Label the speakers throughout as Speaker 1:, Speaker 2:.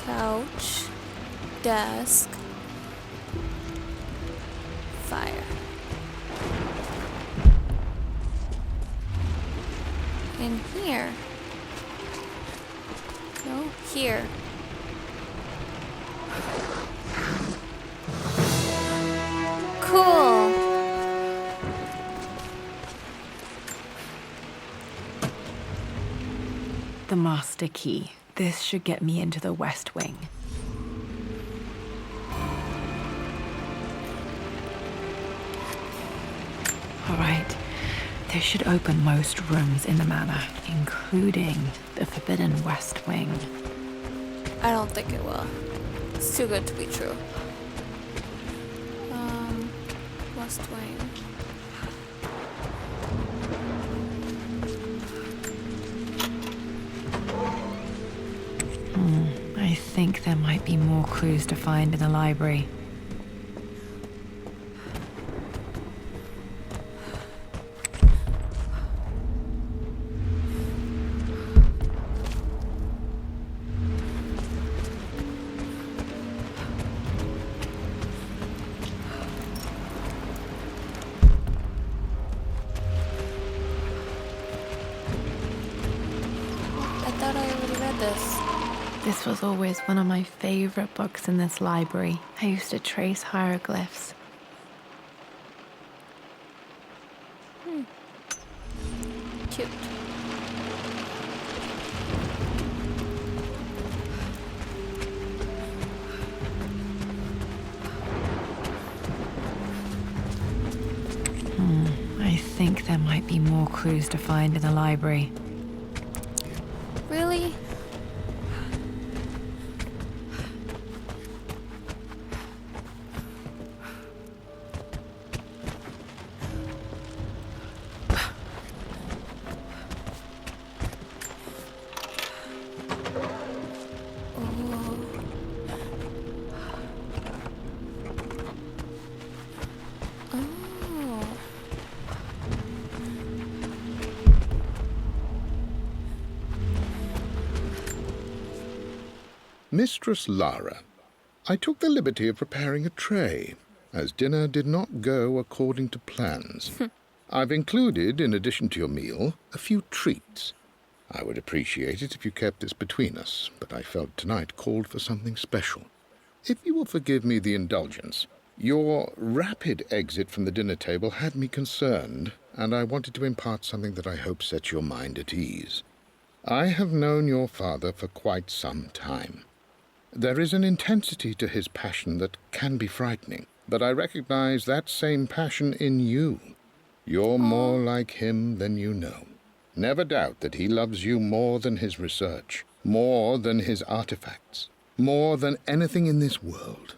Speaker 1: couch, desk, fire. In here. No, here. Cool.
Speaker 2: The master key. This should get me into the West Wing. All right. This should open most rooms in the manor, including the Forbidden West Wing.
Speaker 1: I don't think it will. It's too good to be true. West Wing.
Speaker 2: I think there might be more clues to find in the library.
Speaker 1: I thought I already read this.
Speaker 2: This was always one of my favorite books in this library. I used to trace hieroglyphs.
Speaker 1: Cute.
Speaker 2: I think there might be more clues to find in the library.
Speaker 1: Really?
Speaker 3: Mistress Lara, I took the liberty of preparing a tray, as dinner did not go according to plans. I've included, in addition to your meal, a few treats. I would appreciate it if you kept this between us, but I felt tonight called for something special. If you will forgive me the indulgence, your rapid exit from the dinner table had me concerned, and I wanted to impart something that I hope sets your mind at ease. I have known your father for quite some time. There is an intensity to his passion that can be frightening, but I recognize that same passion in you. You're more like him than you know. Never doubt that he loves you more than his research, more than his artifacts, more than anything in this world.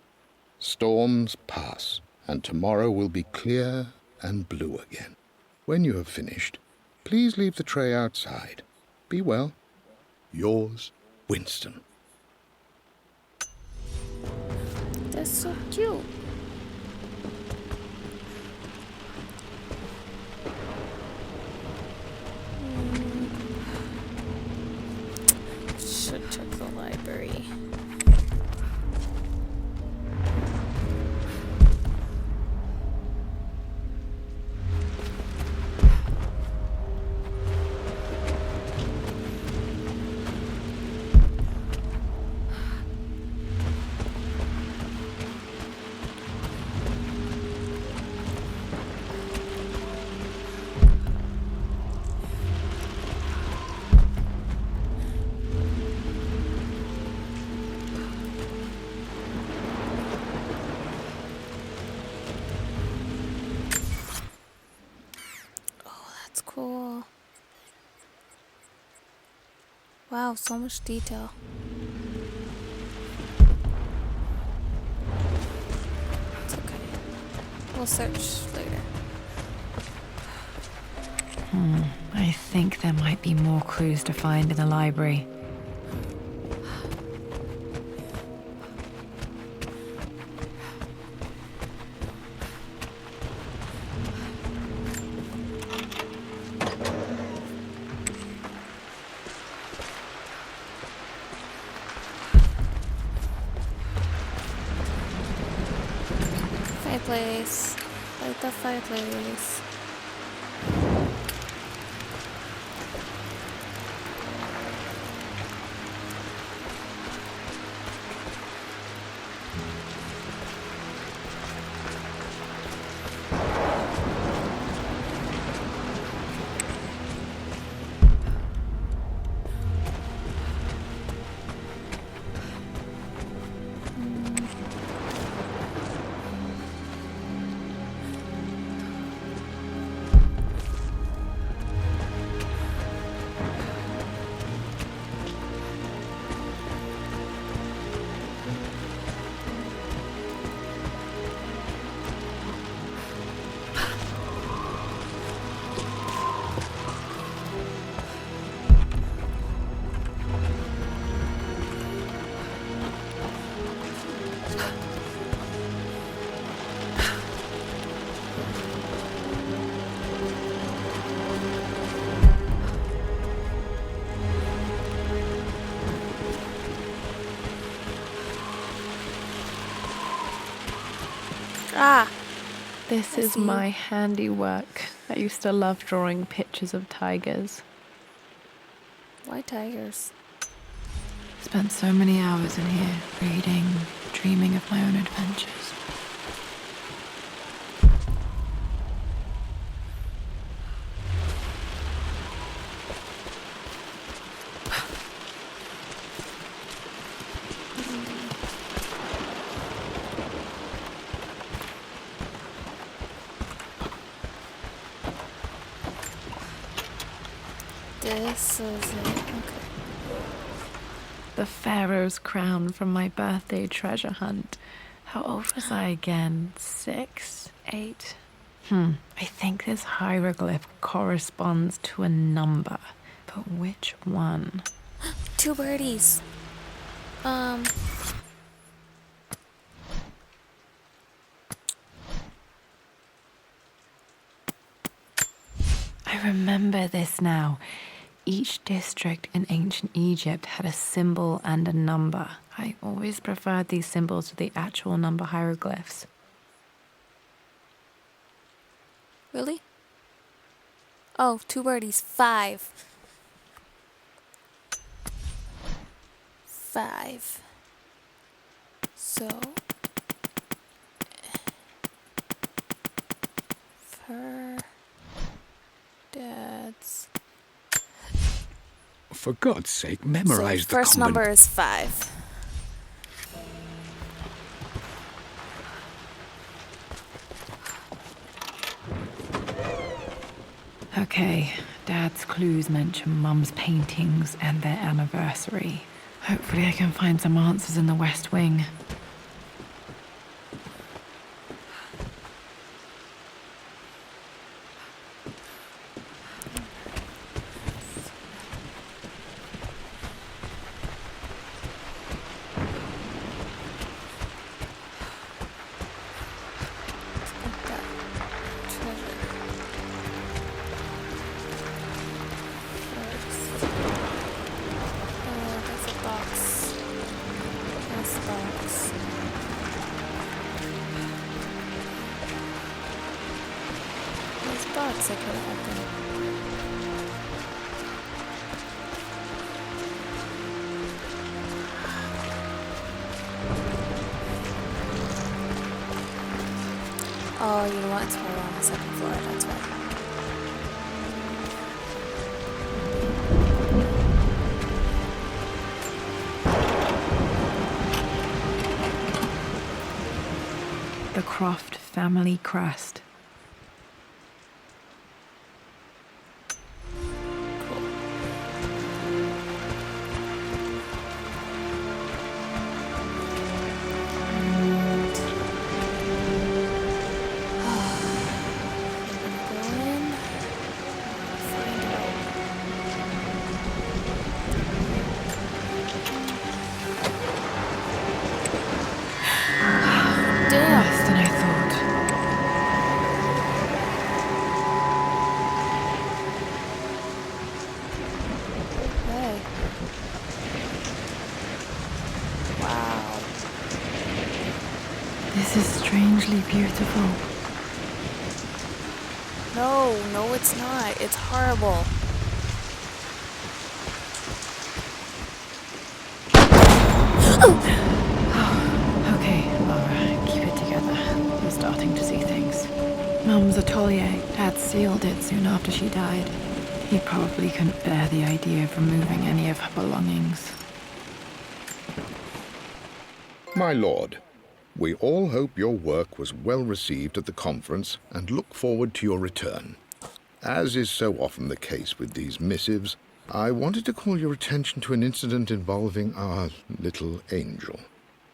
Speaker 3: Storms pass, and tomorrow will be clear and blue again. When you have finished, please leave the tray outside. Be well. Yours, Winston.
Speaker 1: That's so cute. Should check the library. Cool. Wow, so much detail. It's okay. We'll search later.
Speaker 2: I think there might be more clues to find in the library.
Speaker 1: fireplace. Light the fireplace. Ah!
Speaker 2: This
Speaker 1: I
Speaker 2: is
Speaker 1: see you.
Speaker 2: my handiwork. I used to love drawing pictures of tigers.
Speaker 1: Why tigers?
Speaker 2: Spent so many hours in here, reading, dreaming of my own adventures.
Speaker 1: This is it. Okay.
Speaker 2: The Pharaoh's crown from my birthday treasure hunt. How old was I again? 6, 8? I think this hieroglyph corresponds to a number. But which one?
Speaker 1: 2 birdies.
Speaker 2: I remember this now. Each district in ancient Egypt had a symbol and a number. I always preferred these symbols to the actual number hieroglyphs.
Speaker 1: Really? Oh, 2 birdies. 5. 5. So. For Dad's.
Speaker 4: For God's sake,
Speaker 1: So
Speaker 4: memorize the
Speaker 1: first
Speaker 4: common...
Speaker 1: number is 5.
Speaker 2: Okay, Dad's clues mention Mum's paintings and their anniversary. Hopefully I can find some answers in the West Wing.
Speaker 1: Box I could open. Oh, you know what? It's probably on the 2nd floor. That's why.
Speaker 2: The Croft family crest. Worse than I thought. This is strangely beautiful.
Speaker 1: No, it's not. It's horrible.
Speaker 2: Okay, Laura, keep it together. I'm starting to see things. Mum's atelier. Dad sealed it soon after she died. He probably couldn't bear the idea of removing any of her belongings.
Speaker 3: My lord, we all hope your work was well received at the conference and look forward to your return. As is so often the case with these missives, I wanted to call your attention to an incident involving our little angel.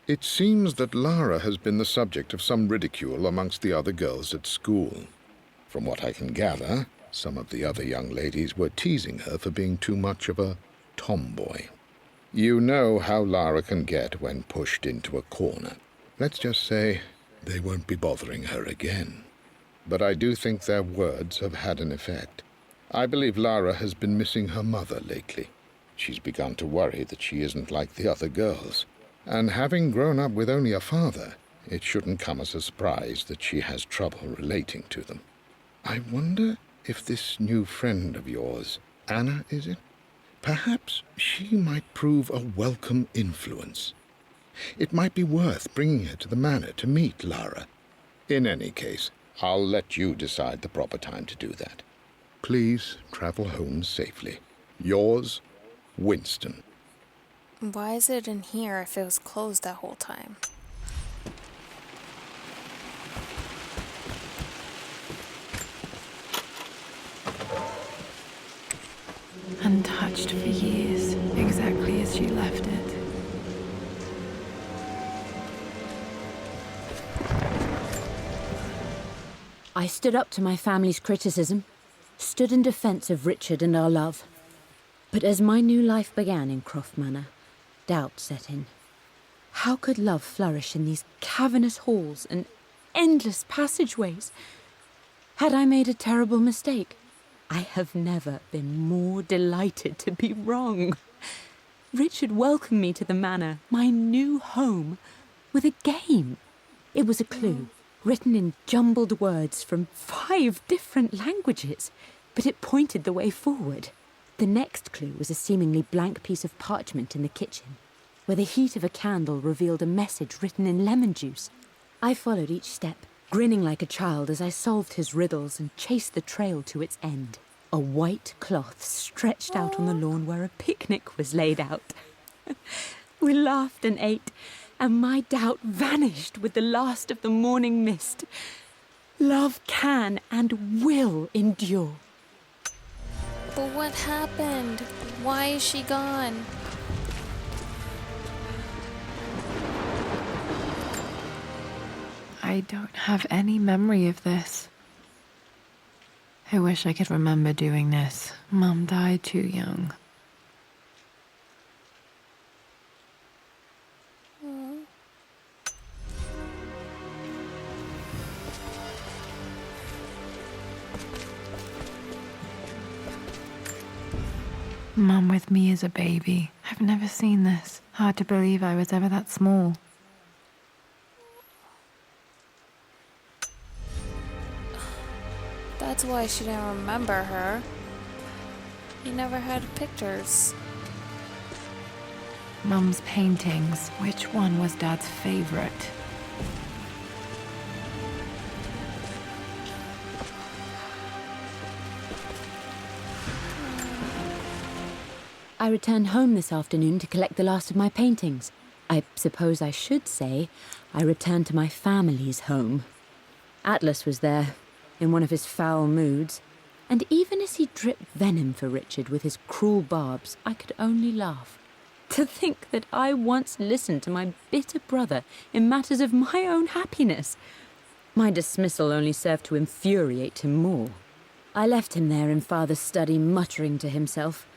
Speaker 3: It seems that Lara has been the subject of some ridicule amongst the other girls at school. From what I can gather, some of the other young ladies were teasing her for being too much of a tomboy. You know how Lara can get when pushed into a corner. Let's just say they won't be bothering her again. But I do think their words have had an effect. I believe Lara has been missing her mother lately. She's begun to worry that she isn't like the other girls. And having grown up with only a father, it shouldn't come as a surprise that she has trouble relating to them. I wonder if this new friend of yours, Anna, is it? Perhaps she might prove a welcome influence. It might be worth bringing her to the manor to meet Lara. In any case, I'll let you decide the proper time to do that. Please travel home safely. Yours, Winston.
Speaker 1: Why is it in here if it was closed that whole time?
Speaker 2: Untouched for years, exactly as she left it.
Speaker 4: I stood up to my family's criticism, stood in defense of Richard and our love. But as my new life began in Croft Manor, doubt set in. How could love flourish in these cavernous halls and endless passageways? Had I made a terrible mistake? I have never been more delighted to be wrong. Richard welcomed me to the manor, my new home, with a game. It was a clue, written in jumbled words from 5 different languages, but it pointed the way forward. The next clue was a seemingly blank piece of parchment in the kitchen, where the heat of a candle revealed a message written in lemon juice. I followed each step, grinning like a child as I solved his riddles and chased the trail to its end. A white cloth stretched out on the lawn where a picnic was laid out. We laughed and ate, and my doubt vanished with the last of the morning mist. Love can and will endure.
Speaker 1: But what happened? Why is she gone?
Speaker 2: I don't have any memory of this. I wish I could remember doing this. Mum died too young. Mum with me as a baby. I've never seen this. Hard to believe I was ever that small.
Speaker 1: That's why she didn't remember her. You never had pictures.
Speaker 2: Mum's paintings. Which one was Dad's favorite?
Speaker 4: I returned home this afternoon to collect the last of my paintings. I suppose I should say I returned to my family's home. Atlas was there, in one of his foul moods, and even as he dripped venom for Richard with his cruel barbs, I could only laugh. To think that I once listened to my bitter brother in matters of my own happiness. My dismissal only served to infuriate him more. I left him there in Father's study, muttering to himself.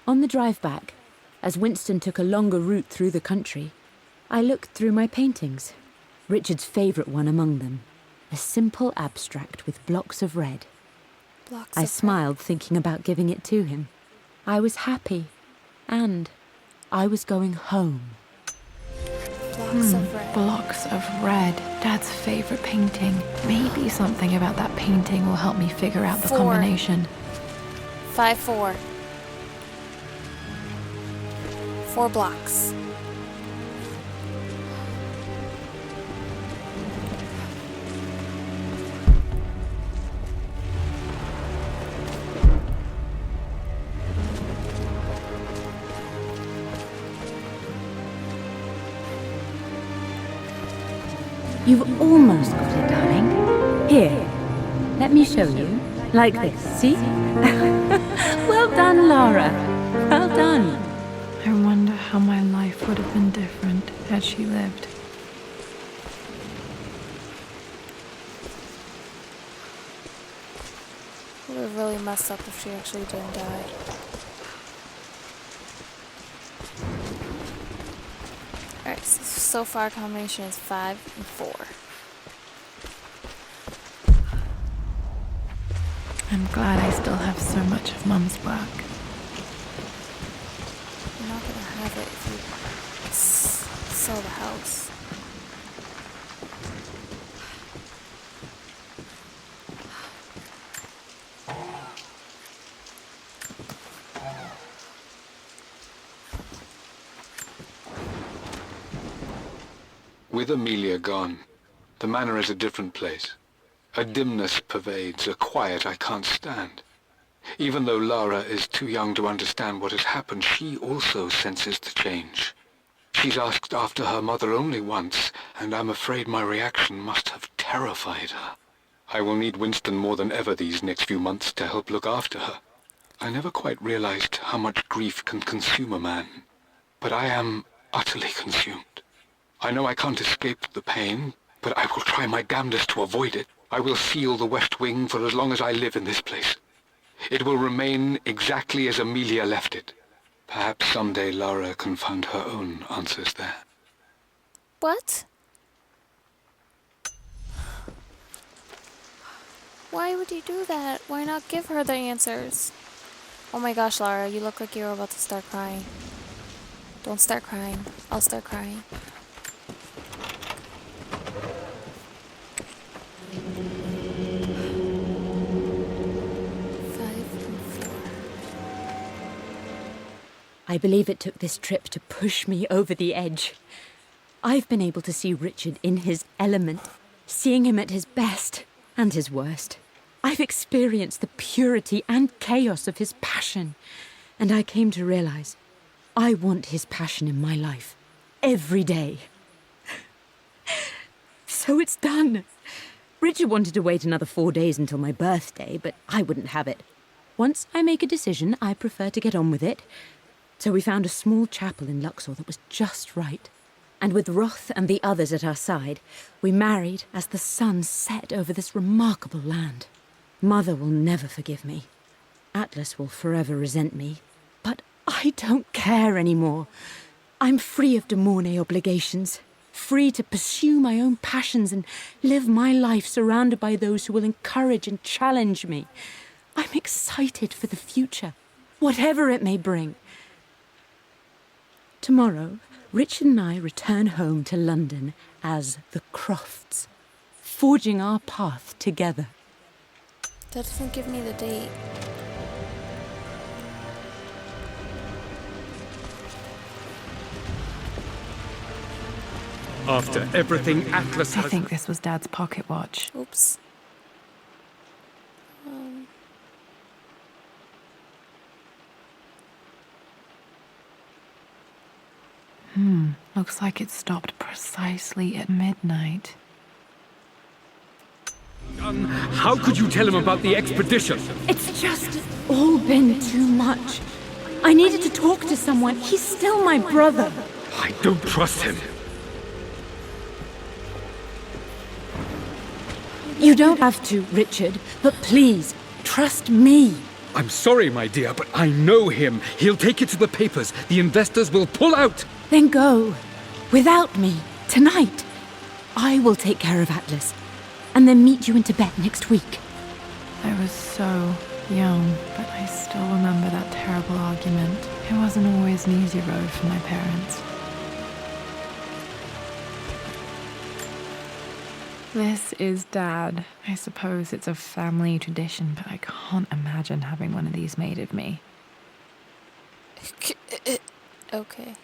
Speaker 4: On the drive back, as Winston took a longer route through the country, I looked through my paintings, Richard's favourite one among them, a simple abstract with blocks of red. I smiled, thinking about giving it to him. I was happy, and I was going home.
Speaker 1: Blocks of red.
Speaker 2: Blocks of red. Dad's favorite painting. Maybe something about that painting will help me figure out the
Speaker 1: 4.
Speaker 2: combination.
Speaker 1: 5, 4. 4 blocks.
Speaker 4: You've almost got it, darling. Here, let me show you. Like this, see? Well done, Lara. Well done.
Speaker 2: I wonder how my life would have been different had she lived.
Speaker 1: It would have really messed up if she actually didn't die. Alright, so far combination is 5 and 4.
Speaker 2: I'm glad I still have so much of Mum's work.
Speaker 1: You're not gonna have it if you sell the house.
Speaker 5: With Amelia gone, the manor is a different place. A dimness pervades, a quiet I can't stand. Even though Lara is too young to understand what has happened, she also senses the change. She's asked after her mother only once, and I'm afraid my reaction must have terrified her. I will need Winston more than ever these next few months to help look after her. I never quite realized how much grief can consume a man, but I am utterly consumed. I know I can't escape the pain, but I will try my damnedest to avoid it. I will seal the West Wing for as long as I live in this place. It will remain exactly as Amelia left it. Perhaps someday Lara can find her own answers there.
Speaker 1: What? Why would you do that? Why not give her the answers? Oh my gosh, Lara, you look like you're about to start crying. Don't start crying. I'll start crying.
Speaker 4: I believe it took this trip to push me over the edge. I've been able to see Richard in his element, seeing him at his best and his worst. I've experienced the purity and chaos of his passion, and I came to realize I want his passion in my life every day. So it's done. Richard wanted to wait another 4 days until my birthday, but I wouldn't have it. Once I make a decision, I prefer to get on with it. So we found a small chapel in Luxor that was just right. And with Roth and the others at our side, we married as the sun set over this remarkable land. Mother will never forgive me. Atlas will forever resent me. But I don't care anymore. I'm free of De Mornay obligations, free to pursue my own passions and live my life surrounded by those who will encourage and challenge me. I'm excited for the future, whatever it may bring. Tomorrow, Richard and I return home to London as the Crofts, forging our path together.
Speaker 1: That doesn't give me the date.
Speaker 6: After everything Atlas
Speaker 2: I
Speaker 6: has...
Speaker 2: think this was Dad's pocket watch.
Speaker 1: Oops.
Speaker 2: Looks like it stopped precisely at midnight.
Speaker 6: How could you tell him about the expedition?
Speaker 4: It's just all been too much. I needed to talk to someone. He's still my brother.
Speaker 6: I don't trust him.
Speaker 4: You don't have to, Richard, but please, trust me.
Speaker 6: I'm sorry, my dear, but I know him. He'll take it to the papers. The investors will pull out.
Speaker 4: Then go. Without me. Tonight. I will take care of Atlas. And then meet you in Tibet next week.
Speaker 2: I was so young, but I still remember that terrible argument. It wasn't always an easy road for my parents. This is Dad. I suppose it's a family tradition, but I can't imagine having one of these made of me.
Speaker 1: Okay.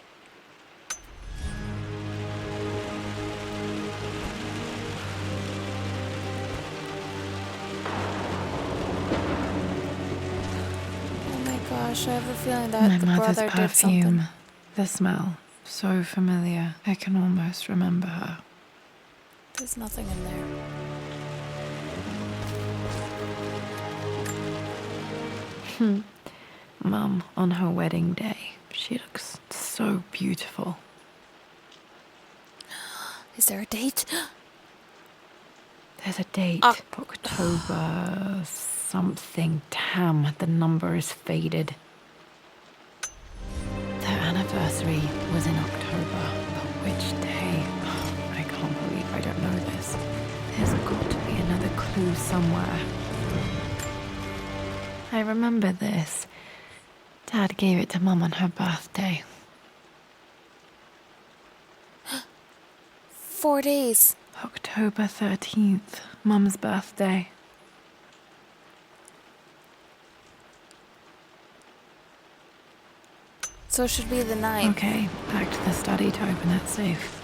Speaker 1: Oh my gosh, I have a feeling that
Speaker 2: My
Speaker 1: the
Speaker 2: mother's
Speaker 1: brother did something.
Speaker 2: perfume. The smell. So familiar. I can almost remember her.
Speaker 1: There's nothing in there.
Speaker 2: Mum, on her wedding day, she looks so beautiful.
Speaker 1: Is there a date?
Speaker 2: There's a date.
Speaker 1: Oc-
Speaker 2: October something. Damn, the number is faded. Their anniversary was in October. But which day? I can't believe I don't know this. There's got to be another clue somewhere. I remember this. Dad gave it to Mum on her birthday.
Speaker 1: 4 days.
Speaker 2: October 13th, Mum's birthday.
Speaker 1: So it should be the 9th.
Speaker 2: Okay, back to the study to open that safe.